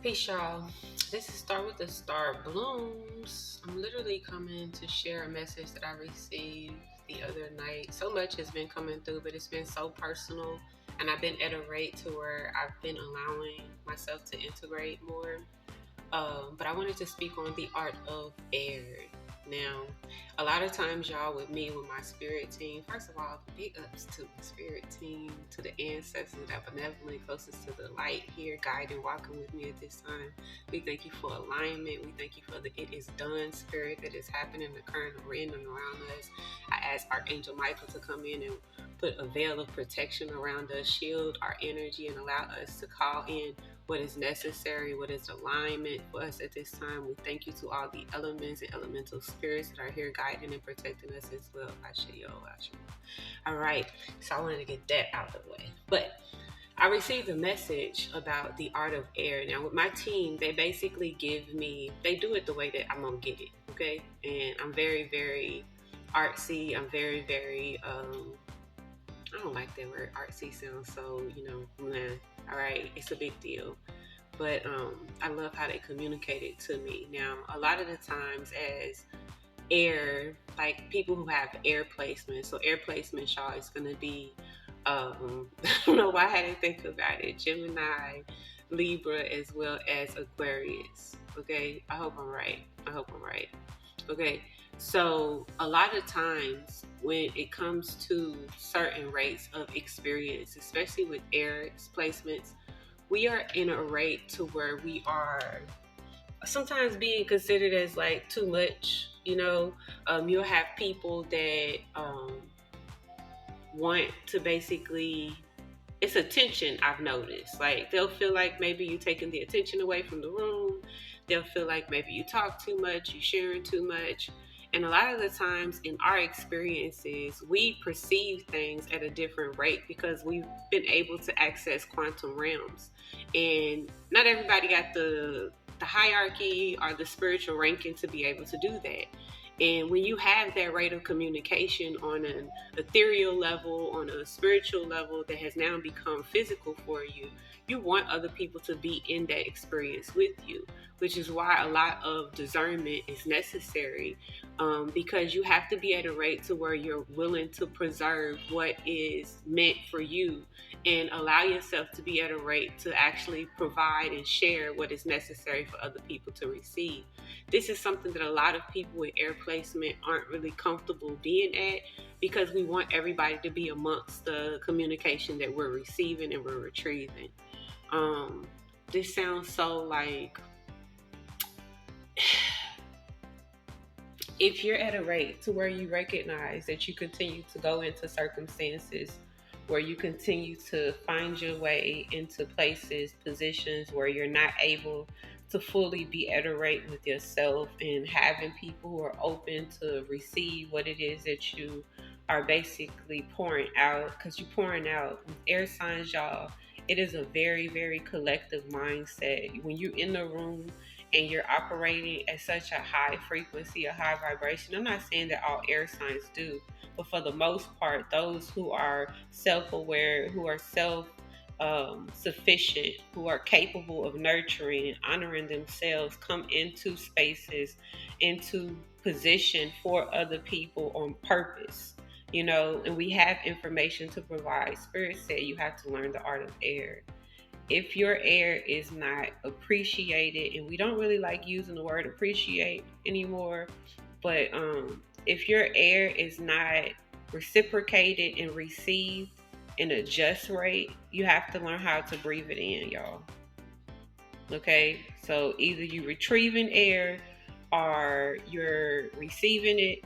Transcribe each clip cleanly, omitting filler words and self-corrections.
Peace, y'all. This is Start with the Star Blooms. I'm literally coming to share a message that I received the other night. So much has been coming through, but it's been so personal, and I've been at a rate to where I've been allowing myself to integrate more. But I wanted to speak on the art of air. Now, a lot of times, y'all, with me, with my spirit team, first of all, big ups to the spirit team, to the ancestors that benevolent closest to the light here, guiding, walking with me at this time. We thank you for alignment. We thank you for the it is done spirit that is happening, occurring in and around us. I ask Archangel Michael to come in and put a veil of protection around us, shield our energy, and allow us to call in what is necessary, what is alignment for us at this time. We thank you to all the elements and elemental spirits that are here guiding and protecting us as well. Ashayo, Ashayo. All right, so I wanted to get that out of the way. But I received a message about the art of air. Now, with my team, they basically they do it the way that I'm going to get it, okay? And I'm very, very artsy. I'm very, very, I don't like that word artsy sounds so, nah. All right, it's a big deal. But I love how they communicate it to me. Now, a lot of the times as air, like people who have air placement, so air placement, y'all, is going to be, I don't know why I had to think about it, Gemini, Libra, as well as Aquarius. Okay, I hope I'm right. Okay, so a lot of times when it comes to certain rates of experience, especially with air placements, we are in a rate to where we are sometimes being considered as like too much. You'll have people that want to basically, it's attention. I've noticed, like they'll feel like maybe you taking the attention away from the room. They'll feel like maybe you talk too much, you sharing too much. And a lot of the times in our experiences, we perceive things at a different rate because we've been able to access quantum realms. And not everybody got the hierarchy or the spiritual ranking to be able to do that. And when you have that rate of communication on an ethereal level, on a spiritual level that has now become physical for you, you want other people to be in that experience with you, which is why a lot of discernment is necessary, because you have to be at a rate to where you're willing to preserve what is meant for you and allow yourself to be at a rate to actually provide and share what is necessary for other people to receive. This is something that a lot of people with air placement aren't really comfortable being at because we want everybody to be amongst the communication that we're receiving and we're retrieving. This sounds so like if you're at a rate to where you recognize that you continue to go into circumstances where you continue to find your way into places, positions where you're not able to fully be at a rate with yourself and having people who are open to receive what it is that you are basically pouring out, because you're pouring out with air signs, y'all. It is a very, very collective mindset. When you're in the room and you're operating at such a high frequency, a high vibration, I'm not saying that all air signs do, but for the most part, those who are self-aware, who are sufficient, who are capable of nurturing and honoring themselves, come into spaces, into position for other people on purpose. And we have information to provide. Spirit said you have to learn the art of air. If your air is not appreciated, and we don't really like using the word appreciate anymore, but if your air is not reciprocated and received in a just rate, you have to learn how to breathe it in, y'all. Okay, so either you retrieving air or you're receiving it,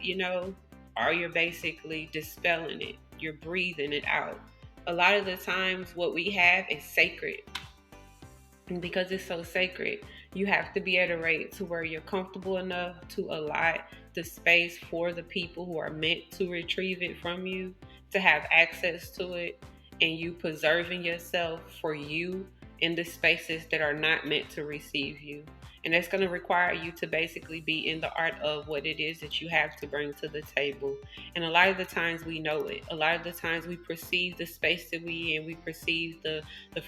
or you're basically dispelling it. You're breathing it out. A lot of the times what we have is sacred. And because it's so sacred, you have to be at a rate to where you're comfortable enough to allot the space for the people who are meant to retrieve it from you to have access to it, and you preserving yourself for you in the spaces that are not meant to receive you. And that's going to require you to basically be in the art of what it is that you have to bring to the table. And a lot of the times we know it. A lot of the times we perceive the space that we in, we perceive the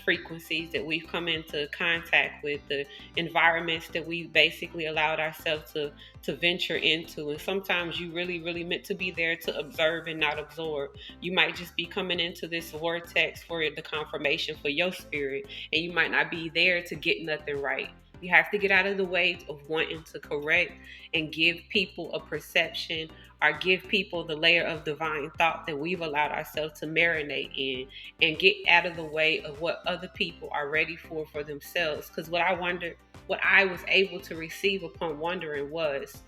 frequencies that we've come into contact with, the environments that we basically allowed ourselves to venture into. And sometimes you really meant to be there to observe and not absorb. You might just be coming into this vortex for the confirmation for your spirit, and you might not be there to get nothing right. You have to get out of the way of wanting to correct and give people a perception or give people the layer of divine thought that we've allowed ourselves to marinate in, and get out of the way of what other people are ready for themselves. Because what I was able to receive upon wondering was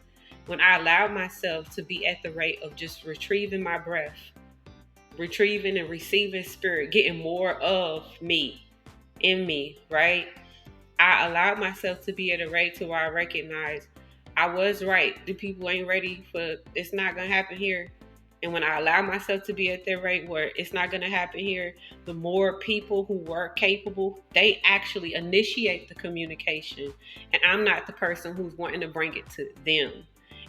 when I allowed myself to be at the rate of just retrieving my breath, retrieving and receiving spirit, getting more of me in me, right? I allowed myself to be at a rate to where I recognize I was right. The people ain't ready for it's not gonna happen here. And when I allow myself to be at that rate where it's not gonna happen here, the more people who were capable, they actually initiate the communication. And I'm not the person who's wanting to bring it to them.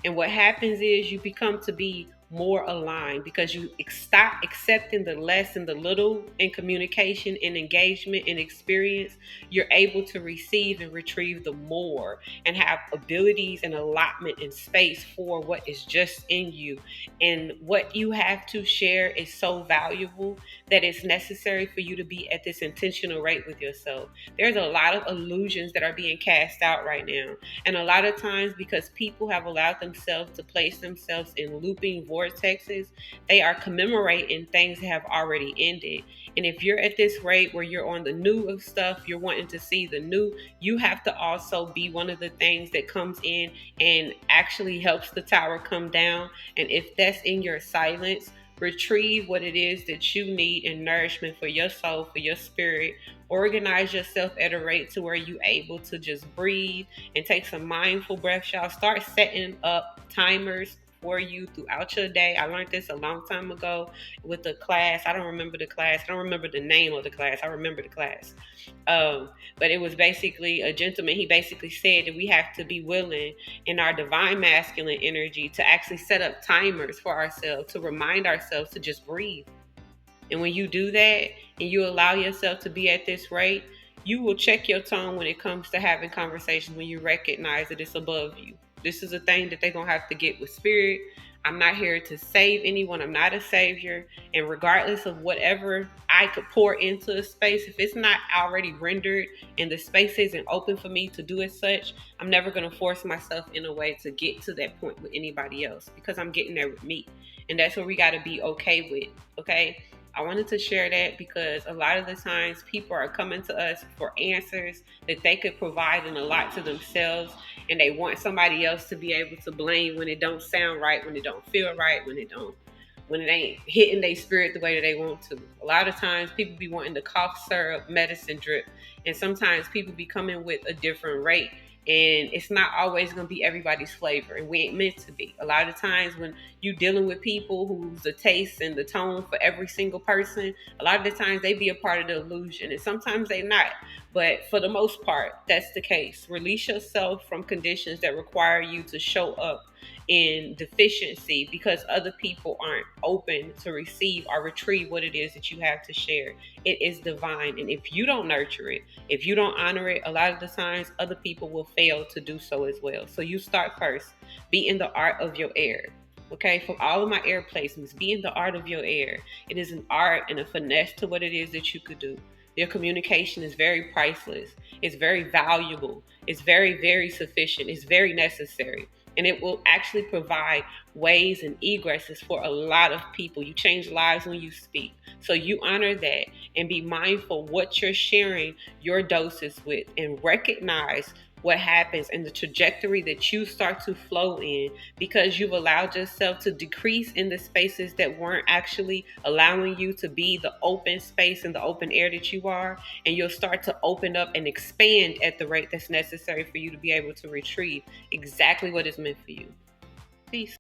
And what happens is you become to be more aligned because you stop accepting the less and the little in communication and engagement and experience. You're able to receive and retrieve the more and have abilities and allotment and space for what is just in you. And what you have to share is so valuable that it's necessary for you to be at this intentional rate with yourself. There's a lot of illusions that are being cast out right now. And a lot of times, because people have allowed themselves to place themselves in looping vortexes, they are commemorating things that have already ended. And if you're at this rate where you're on the new of stuff, you're wanting to see the new, you have to also be one of the things that comes in and actually helps the tower come down. And if that's in your silence, retrieve what it is that you need in nourishment for your soul, for your spirit. Organize yourself at a rate to where you're able to just breathe and take some mindful breaths. Y'all start setting up timers for you throughout your day. I learned this a long time ago with the class. I don't remember the class. I don't remember the name of the class. I remember the class. But it was basically a gentleman. He basically said that we have to be willing in our divine masculine energy to actually set up timers for ourselves, to remind ourselves to just breathe. And when you do that and you allow yourself to be at this rate, you will check your tone when it comes to having conversations when you recognize that it's above you. This is a thing that they're going to have to get with spirit. I'm not here to save anyone. I'm not a savior. And regardless of whatever I could pour into a space, if it's not already rendered and the space isn't open for me to do as such, I'm never going to force myself in a way to get to that point with anybody else, because I'm getting there with me. And that's what we got to be okay with. Okay. I wanted to share that because a lot of the times people are coming to us for answers that they could provide and a lot to themselves, and they want somebody else to be able to blame when it don't sound right, when it don't feel right, when it ain't hitting their spirit the way that they want to. A lot of times people be wanting the cough syrup medicine drip, and sometimes people be coming with a different rate. And it's not always going to be everybody's flavor, and we ain't meant to be. A lot of times when you're dealing with people who's the taste and the tone for every single person, a lot of the times they be a part of the illusion, and sometimes they not. But for the most part, that's the case. Release yourself from conditions that require you to show up in deficiency because other people aren't open to receive or retrieve what it is that you have to share. It is divine. And if you don't nurture it, if you don't honor it, a lot of the times other people will fail to do so as well. So you start first. Be in the art of your air. Okay, from all of my air placements, be in the art of your air. It is an art and a finesse to what it is that you could do. Your communication is very priceless. It's very valuable. It's very sufficient. It's very necessary. And it will actually provide ways and egresses for a lot of people. You change lives when you speak. So you honor that and be mindful what you're sharing your doses with, and recognize what happens and the trajectory that you start to flow in, because you've allowed yourself to decrease in the spaces that weren't actually allowing you to be the open space and the open air that you are. And you'll start to open up and expand at the rate that's necessary for you to be able to retrieve exactly what is meant for you. Peace.